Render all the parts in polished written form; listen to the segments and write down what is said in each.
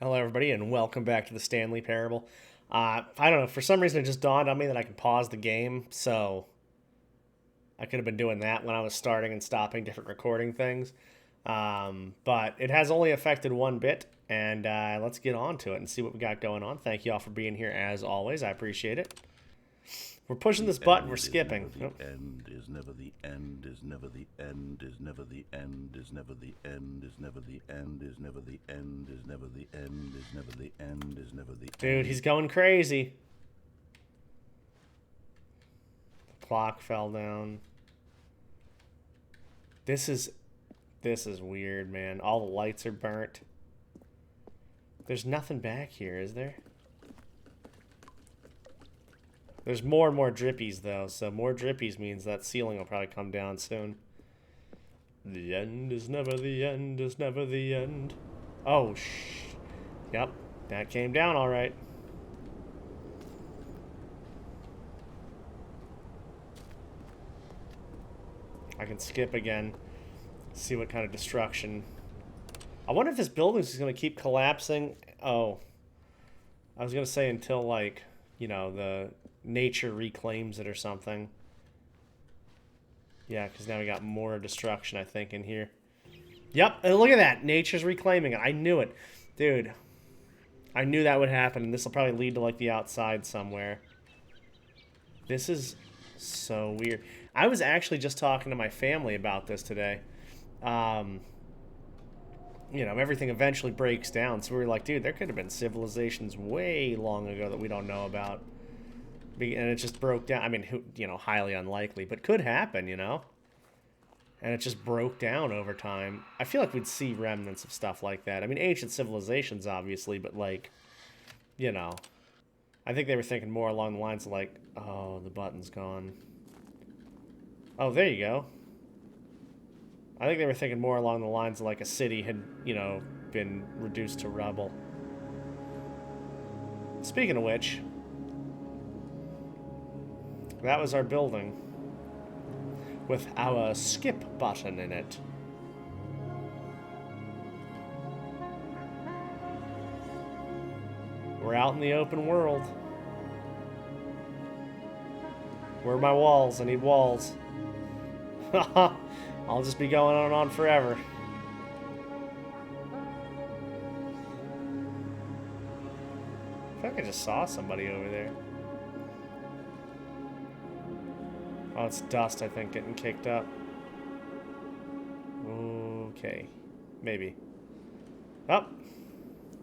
Hello, everybody, and welcome back to the Stanley Parable. I don't know, for some reason it just dawned on me that I can pause the game, so I could have been doing that when I was starting and stopping different recording things. But it has only affected one bit, and let's get on to it and see what we got going on. Thank you all for being here, as always. I appreciate it. We're pushing this button, we're skipping. The end is never the end, is never the end, is never the end, is never the end, is never the end, is never the end, is never the end, is never the end, is never the end. Dude, he's going crazy. The clock fell down. This is weird, man. All the lights are burnt. There's nothing back here, is there? There's more and more drippies, though, so more drippies means that ceiling will probably come down soon. The end is never the end, is never the end. Oh, Yep, that came down all right. I can skip again, see what kind of destruction. I wonder if this building is going to keep collapsing. Oh, I was going to say until, like, you know, the nature reclaims it or something. Yeah, because now we got more destruction, I think, in here. Yep, and look at that. Nature's reclaiming it. I knew it. Dude, I knew that would happen, and this will probably lead to, like, the outside somewhere. This is so weird. I was actually just talking to my family about this today. You know, everything eventually breaks down, so we were like, dude, there could have been civilizations way long ago that we don't know about. And it just broke down. I mean, you know, highly unlikely, but could happen, you know? And it just broke down over time. I feel like we'd see remnants of stuff like that. I mean, ancient civilizations, obviously, but, like, you know. I think they were thinking more along the lines of, like, oh, the button's gone. Oh, there you go. I think they were thinking more along the lines of, like, a city had, you know, been reduced to rubble. Speaking of which, that was our building with our skip button in it. We're out in the open world. Where are my walls? I need walls. I'll just be going on and on forever. I feel like I just saw somebody over there. Oh, it's dust, I think, getting kicked up. Okay. Maybe. Oh!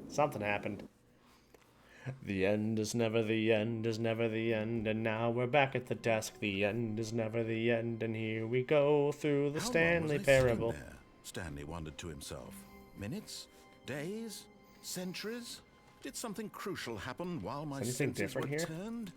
Something happened. The end is never the end, is never the end, and now we're back at the desk. The end is never the end, and here we go through the Stanley Parable. There? Stanley wondered to himself. Minutes? Days? Centuries? Did something crucial happen while my senses were turned?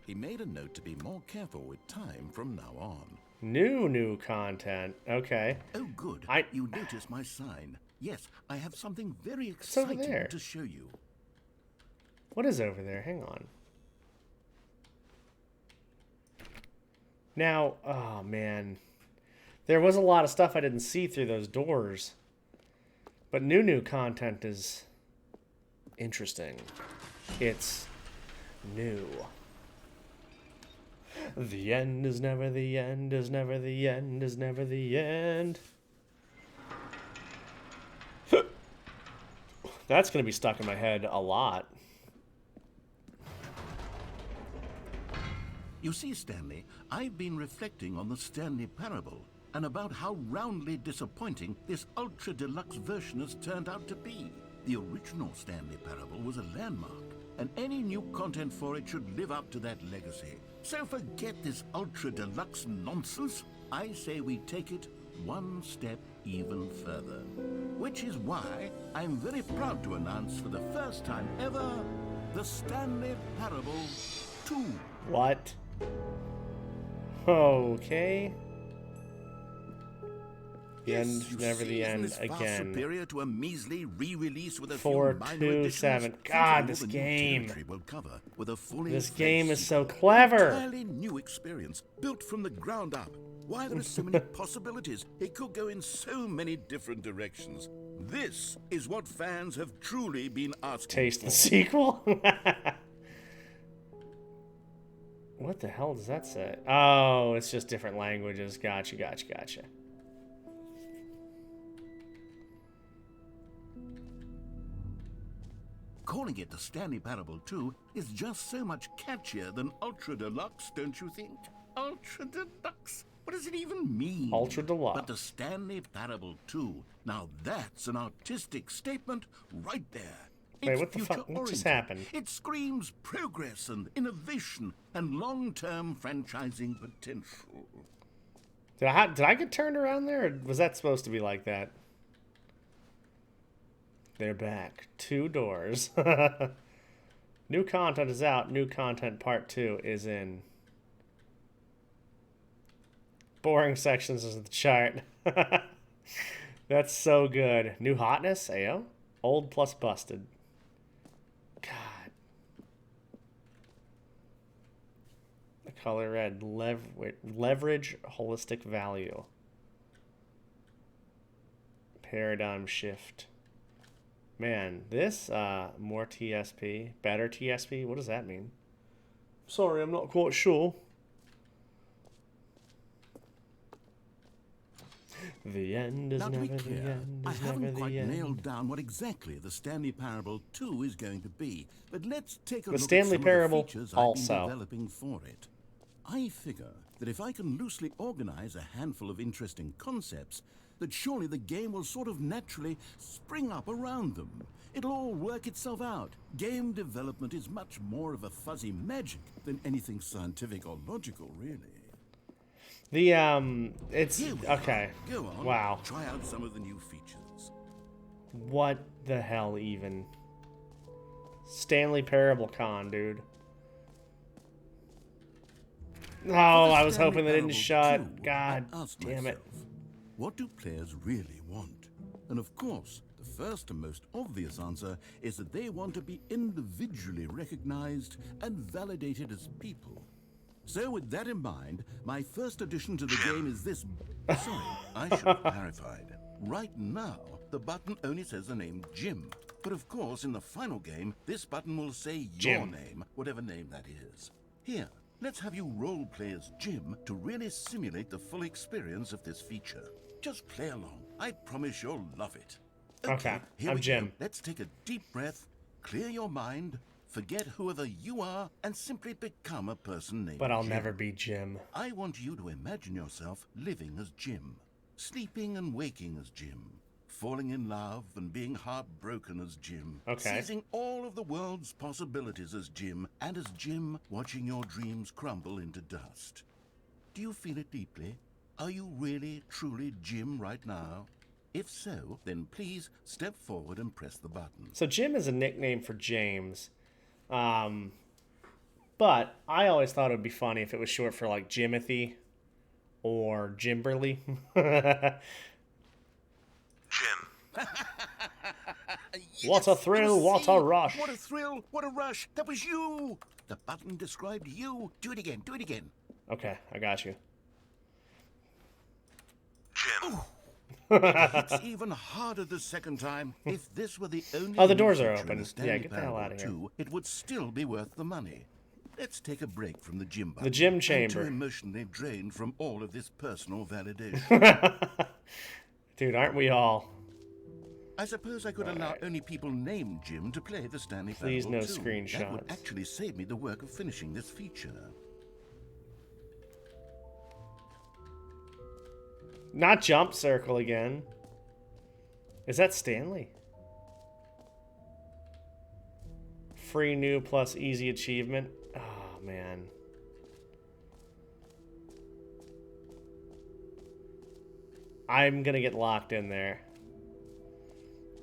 He made a note to be more careful with time from now on. New content. Okay. Oh, good. You noticed my sign. Yes, I have something very exciting to show you. What is over there? Hang on. Now, oh man. There was a lot of stuff I didn't see through those doors. But new content is interesting. It's new. The end is never the end, is never the end, is never the end. That's going to be stuck in my head a lot. You see, Stanley, I've been reflecting on the Stanley Parable and about how roundly disappointing this ultra-deluxe version has turned out to be. The original Stanley Parable was a landmark, and any new content for it should live up to that legacy. So forget this ultra-deluxe nonsense. I say we take it one step even further. Which is why I'm very proud to announce for the first time ever, the Stanley Parable 2. What? Okay. The end's never the end again. Superior to a measly re-release with a 427. God, this game. This game is so An clever. entirely new experience, built from the ground up. Why there are so many possibilities. It could go in so many different directions. This is what fans have truly been asking Taste for. the sequel? What the hell does that say? Oh, it's just different languages. Gotcha. Calling it the Stanley Parable 2 is just so much catchier than Ultra Deluxe, don't you think? Ultra Deluxe? What does it even mean? Ultra Deluxe. But the Stanley Parable 2, now that's an artistic statement right there. Wait, what the fuck? What just happened? It screams progress and innovation and long-term franchising potential. Did I get turned around there, or was that supposed to be like that? They're back. 2 doors. New content is out. New content part 2 is in. Boring sections is the chart. That's so good. New hotness, Ayo. Old plus busted. God. The color red. Leverage holistic value. Paradigm shift. Man, this, more TSP, better TSP, what does that mean? Sorry, I'm not quite sure. The end is now, to never be clear, the end. I Is never haven't the quite end. nailed down what exactly the Stanley Parable 2 is going to be, but let's take a The look Stanley at some Parable of the features also. I've been developing for it. I figure that if I can loosely organize a handful of interesting concepts, that surely the game will sort of naturally spring up around them. It'll all work itself out. Game development is much more of a fuzzy magic than anything scientific or logical, really. It's, Here we okay. are. Go on. Wow. Try out some of the new features. What the hell even? Stanley Parable Con, dude. Oh, I was Stanley hoping they didn't Parable shut. 2, God I asked damn it. myself, what do players really want? And of course, the first and most obvious answer is that they want to be individually recognized and validated as people. So with that in mind, my first addition to the game is this... Sorry, I should have clarified. Right now, the button only says the name Jim. But of course, in the final game, this button will say your Jim. name, whatever name that is. Here, let's have you roleplay as Jim to really simulate the full experience of this feature. Just play along. I promise you'll love it. Okay, here I'm we Jim. go. Let's take a deep breath, clear your mind, forget whoever you are, and simply become a person named But I'll Jim. never be Jim. I want you to imagine yourself living as Jim, sleeping and waking as Jim, falling in love and being heartbroken as Jim, Okay. seizing all of the world's possibilities as Jim, and as Jim watching your dreams crumble into dust. Do you feel it deeply? Are you really, truly Jim right now? If so, then please step forward and press the button. So Jim is a nickname for James. But I always thought it would be funny if it was short for like Jimothy or Jimberly. Jim. What a thrill, what a rush. What a thrill, what a rush. That was you. The button described you. Do it again, do it again. Okay, I got you. Jim. It's even harder the second time. If this were the only Oh, the doors new are feature in open. the Stanley Yeah, get the hell Parable outta here. 2, it would still be worth the money. Let's take a break from the gym button. The gym I'm chamber. too emotionally drained from all of this personal validation. Dude, aren't we all? I suppose I could allow only people named Jim to play the Stanley Please Parable no 2. That screenshots. would actually save me the work of finishing this feature. Not jump circle again. Is that Stanley? Free new plus easy achievement. Oh, man. I'm going to get locked in there.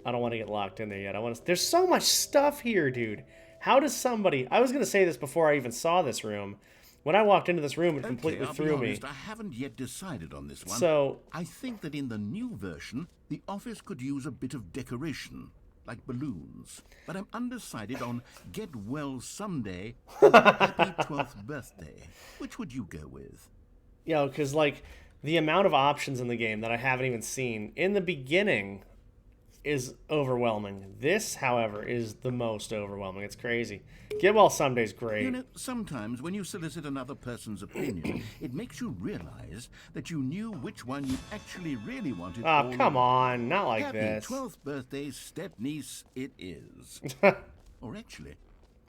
I don't want to get locked in there yet. There's so much stuff here, dude. How does somebody... I was going to say this before I even saw this room. When I walked into this room, it completely I'll threw be me. honest, I haven't yet decided on this one. So, I think that in the new version, the office could use a bit of decoration, like balloons. But I'm undecided on get well someday or happy 12th birthday. Which would you go with? you know, because, like, the amount of options in the game that I haven't even seen. In the beginning, is overwhelming. This, however, is the most overwhelming. It's crazy. Get well someday's great. You know, sometimes when you solicit another person's opinion, it makes you realize that you knew which one you actually really wanted. Oh, come on. Not like Happy this. 12th birthday, step-niece it is. Or actually,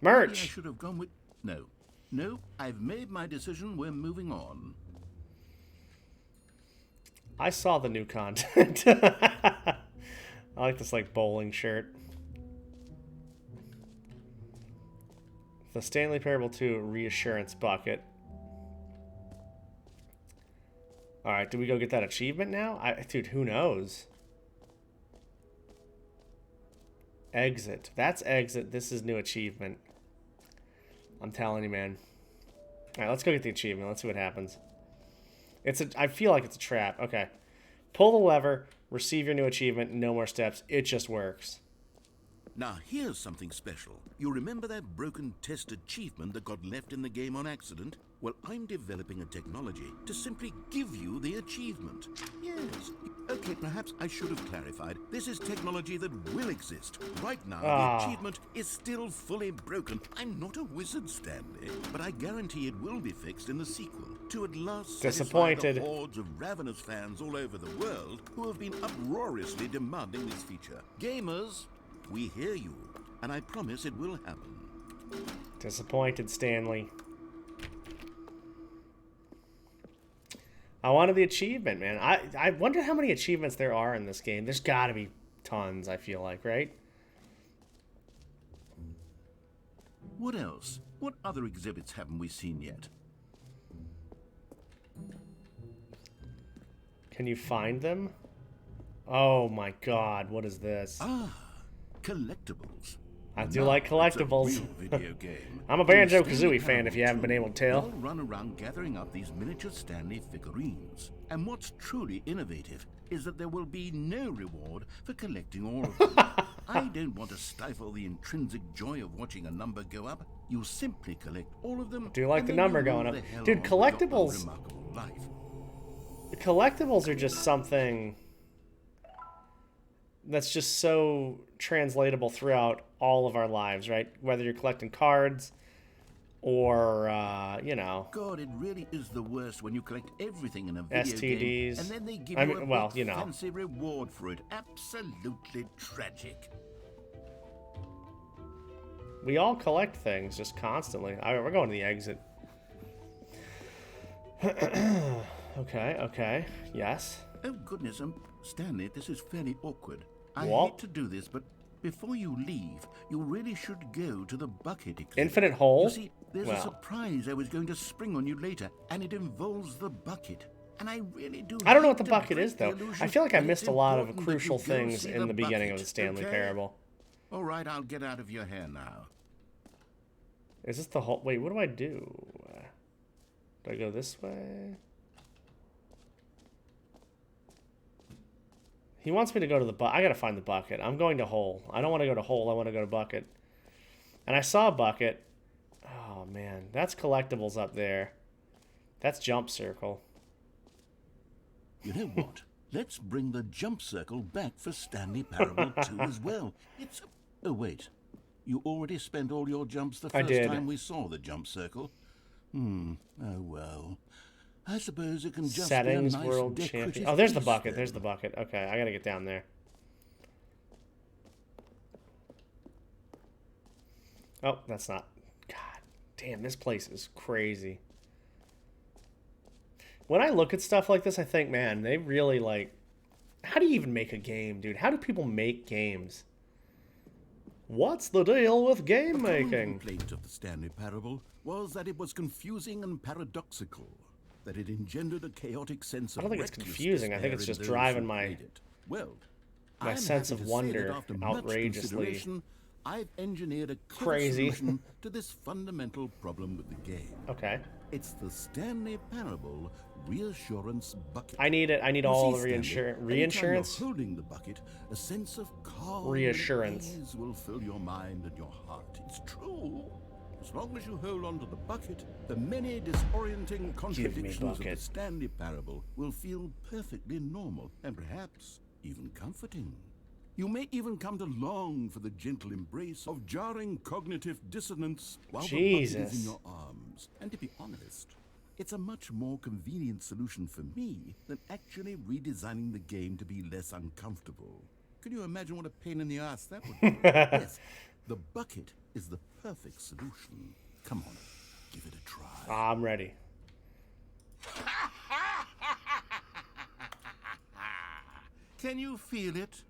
Merch. maybe I should have gone with... No. No, I've made my decision. We're moving on. I saw the new content. I like this, like, bowling shirt. The Stanley Parable 2 Reassurance Bucket. Alright, do we go get that achievement now? Dude, who knows? Exit. That's exit. This is new achievement. I'm telling you, man. Alright, let's go get the achievement. Let's see what happens. I feel like it's a trap. Okay. Pull the lever, receive your new achievement, no more steps. It just works. Now, here's something special. You remember that broken test achievement that got left in the game on accident? Well, I'm developing a technology to simply give you the achievement. Yes. Okay, perhaps I should have clarified. This is technology that will exist. Right now, the achievement is still fully broken. I'm not a wizard, Stanley, but I guarantee it will be fixed in the sequel to at last satisfy the hordes of ravenous fans all over the world who have been uproariously demanding this feature. Gamers, we hear you, and I promise it will happen. Disappointed, Stanley. I wanted the achievement, man. I wonder how many achievements there are in this game. There's got to be tons, I feel like, right? What else? What other exhibits haven't we seen yet? Can you find them? Oh my god, what is this? Collectibles. I do like collectibles. It's a real video game. I'm a Banjo-Kazooie fan, if you haven't been able to tell. We'll run around gathering up these miniature Stanley figurines. And what's truly innovative is that there will be no reward for collecting all of them. I don't want to stifle the intrinsic joy of watching a number go up. You simply collect all of them. I do like the number going up. Dude, collectibles... Collectibles are just something that's just so translatable throughout all of our lives, right? Whether you're collecting cards or, you know... God, it really is the worst when you collect everything in a video STDs. game, and then they give you a big fancy reward for it. Absolutely tragic. We all collect things just constantly. All right, we're going to the exit. Okay, yes. Oh, goodness, Stanley, this is fairly awkward. I What? hate to do this, but before you leave, you really should go to the bucket exhibit. Infinite hole? You see, there's a surprise I was going to spring on you later, and it involves the bucket. And I really do. I don't know what the bucket is, though. I feel like I missed a lot of crucial things in the beginning of the Stanley Parable. All right, I'll get out of your hair now. Is this the whole... Wait, what do I do? Do I go this way? He wants me to go to the bucket. I gotta find the bucket. I'm going to hole. I don't want to go to hole. I want to go to bucket. And I saw a bucket. Oh, man. That's collectibles up there. That's jump circle. You know what? Let's bring the jump circle back for Stanley Parable 2 as well. It's... Oh, wait. You already spent all your jumps the first time we saw the jump circle? Oh, well. I suppose it can just Settings, be a nice world champion. Oh, there's the bucket. There's the bucket. Okay, I gotta get down there. Oh, that's not... God damn, this place is crazy. When I look at stuff like this, I think, man, they really, like... How do you even make a game, dude? How do people make games? What's the deal with game making? The complaint of the Stanley Parable was that it was confusing and paradoxical. That it engendered a chaotic sense of... I don't think it's confusing. I think it's just driving my sense of wonder outrageously I've engineered a crazy solution to this fundamental problem with the game. Okay. It's the Stanley Parable Reassurance Bucket. I need it. I need all the reinsurance. Holding the bucket, a sense of calm reassurance and ease will fill your mind and your heart. It's true. As long as you hold on to the bucket, the many disorienting contradictions of the Stanley Parable will feel perfectly normal and perhaps even comforting. You may even come to long for the gentle embrace of jarring cognitive dissonance while the bucket is in Jesus. your arms. And to be honest, it's a much more convenient solution for me than actually redesigning the game to be less uncomfortable. Can you imagine what a pain in the ass that would be? Yes, the bucket is the perfect solution. Come on, give it a try. I'm ready. Can you feel it?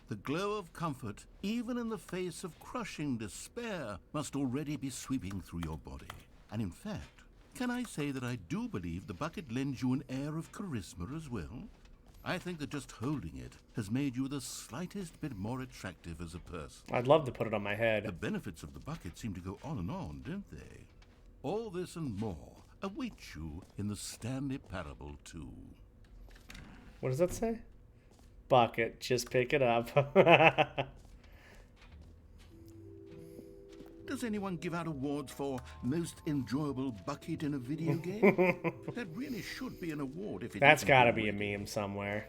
The glow of comfort, even in the face of crushing despair, must already be sweeping through your body. And in fact, can I say that I do believe the bucket lends you an air of charisma as well? I think that just holding it has made you the slightest bit more attractive as a person. I'd love to put it on my The head. benefits of the bucket seem to go on and on, don't they? All this and more await you in the Stanley Parable 2. What does that say? Bucket, just pick it up. Does anyone give out awards for most enjoyable bucket in a video game? That really should be an award if it That's isn't gotta be a already. meme somewhere.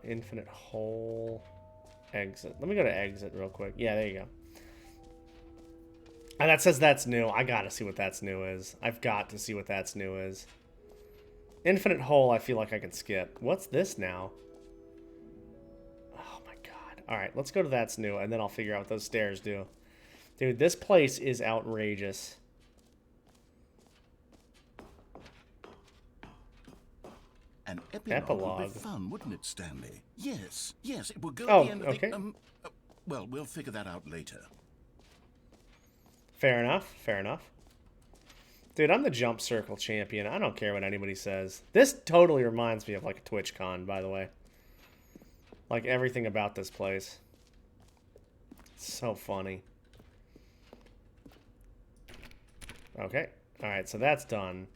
Infinite hole. Exit. Let me go to exit real quick. Yeah, there you go. And that says that's new. I gotta see what that's new is. I've got to see what that's new is. Infinite hole, I feel like I can skip. What's this now? Oh my god. Alright, let's go to that's new, and then I'll figure out what those stairs do. Dude, this place is outrageous. An epilogue would Epilogue. be fun, wouldn't it, Stanley? Yes, yes, it would go Oh, at the end of okay. the... well, we'll figure that out later. Fair enough, fair enough. Dude, I'm the jump circle champion. I don't care what anybody says. This totally reminds me of like a TwitchCon, by the way. Like everything about this place. It's so funny. Okay. Alright, so that's done.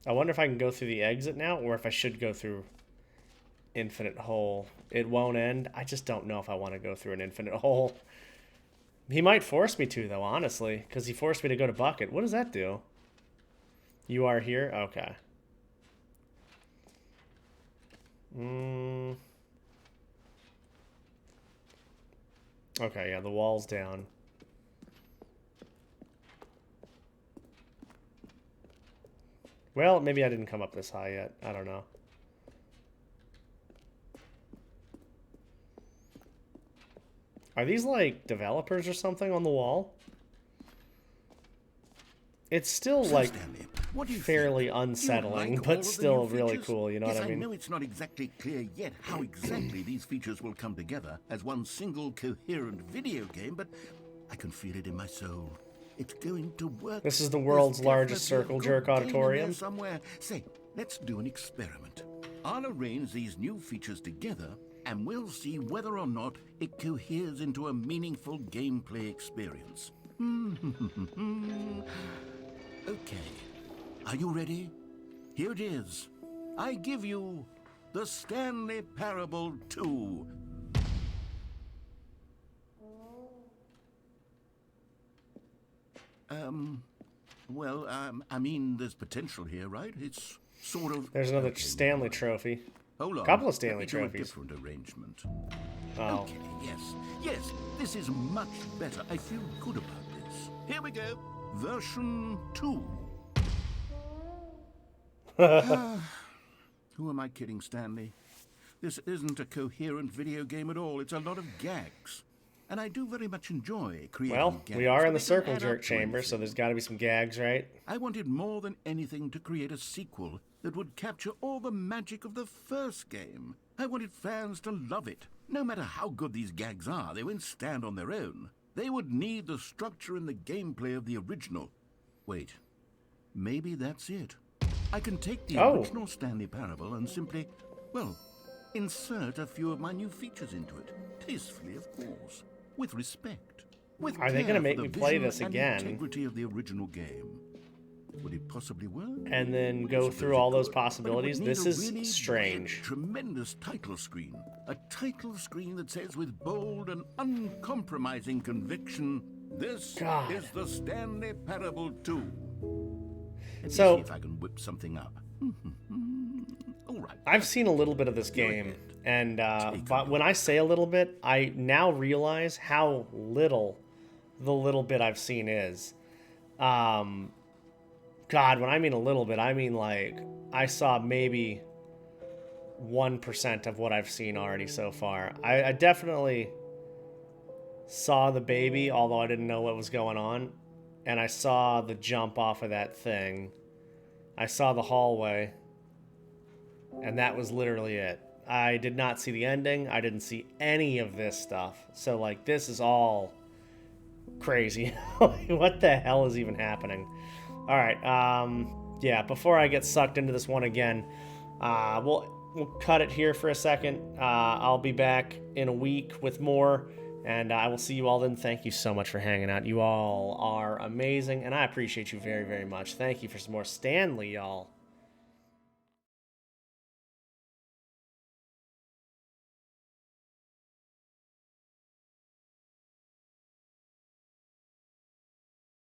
I wonder if I can go through the exit now, or if I should go through infinite hole. It won't end. I just don't know if I want to go through an infinite hole. He might force me to, though, honestly, because he forced me to go to bucket. What does that do? You are here? Okay. Okay, yeah, the wall's down. Well, maybe I didn't come up this high yet. I don't know. Are these like developers or something on the wall? It's still So, like Stanley, what do you fairly think? Do you unsettling, like all but of the still new really features? cool, you know Yes, what I mean? I know it's not exactly clear yet how exactly these features will come together as one single coherent video game, but I can feel it in my soul. It's going to work. This is the There's world's largest definitely a circle good jerk game in there auditorium. somewhere. Say, let's do an experiment. I'll arrange these new features together, and we'll see whether or not it coheres into a meaningful gameplay experience. Okay. Are you ready? Here it is. I give you the Stanley Parable 2. I mean, there's potential here, right? It's sort of... There's another Okay, Stanley never mind. trophy. Hold on. Couple of Let Stanley me do trophies. a different arrangement. Oh. Okay, yes, this is much better. I feel good about this. Here we go. Version 2. Who am I kidding, Stanley? This isn't a coherent video game at all. It's a lot of gags. And I do very much enjoy creating Well, gags. we are in but the they don't circle add jerk up to chamber, so anything. there's got to be some gags, right? I wanted more than anything to create a sequel that would capture all the magic of the first game. I wanted fans to love it. No matter how good these gags are, they won't stand on their own. They would need the structure and the gameplay of the original. Wait, maybe that's it. I can take the original Stanley Parable and simply, well, insert a few of my new features into it. Tastefully, of course. With respect. With Are they care gonna for make the me play vision this and again? integrity of the original game. Would it possibly work? And then I go suppose through it all those could, but it would possibilities? need This a is really strange. big, tremendous title screen. A title screen that says with bold and uncompromising conviction, this God. is the Stanley Parable 2. Let So- me see if I can whip something up. All right. I've seen a little bit of this game, and but when I say a little bit, I now realize how little the little bit I've seen is. God, when I mean a little bit, I mean like I saw maybe 1% of what I've seen already so far. I definitely saw the baby, although I didn't know what was going on, and I saw the jump off of that thing. I saw the hallway, and that was literally it. I did not see the ending. I didn't see any of this stuff. So, like, this is all crazy. What the hell is even happening? All right. Yeah, before I get sucked into this one again, we'll cut it here for a second. I'll be back in a week with more, and I will see you all then. Thank you so much for hanging out. You all are amazing, and I appreciate you very, very much. Thank you for some more Stanley, y'all.